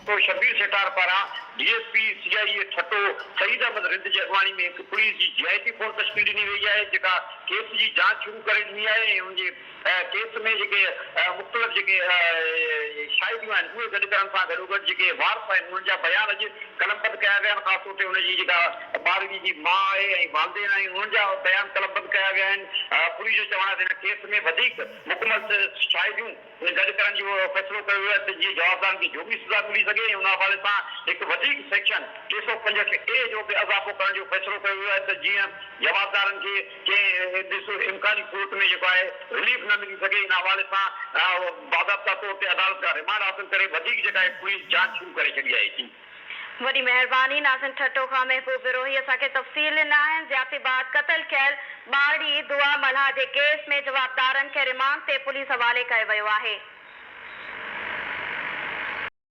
तो शबीर सेठार पारां DSP CI ठट्टो Saeed Ahmad Rind जी अॻवानी में हिकु पुलिस जी JIT फोर्स तश्कील ॾिनी वई आहे जेका केस जी जांच शुरू करे ॾिनी आहे ऐं उनजे केस में जेके मुख़्तलिफ़ जेके शाहिदियूं आहिनि उहे गॾु करण सां गॾोगॾु जेके वारस आहिनि उन्हनि जा बयान अॼु कलमबंद कया विया आहिनि ख़ासि तौर ते उनजी जेका ॿारगी जी माउ आहे ऐं वालदेन आहिनि उन्हनि जा बयान कलमबंद कया विया आहिनि। पुलिस जो चवणु आहे त हिन केस में वधीक मुकमल शाहिदियूं गॾु करण जो फ़ैसिलो कयो वियो आहे त जीअं जवाबदारनि खे जो बि सज़ा मिली सघे ऐं उन हवाले सां हिकु वधीक सेक्शन 365A जो बि अज़ाफ़ो करण जो फ़ैसिलो कयो वियो आहे त जीअं जवाबदारनि खे कंहिं इम्कानी सूरत में जेको आहे रिलीफ न मिली सघे। इन हवाले सां बाज़ाब्ता तौर ते अदालत खां रिमांड हासिल करे वधीक जेका आहे पुलिस जांच शुरू करे छॾी आहे। वॾी महिरबानी नाज़िम ठट्टो खां महबूब विरोही असांखे तफ़सील ॾिना आहिनि। ज़ियातीबाद क़तल थियल ॿार ॾींहुं दुआ मल्हा जे केस में जवाबदारनि खे रिमांड ते पुलिस हवाले कयो वियो आहे।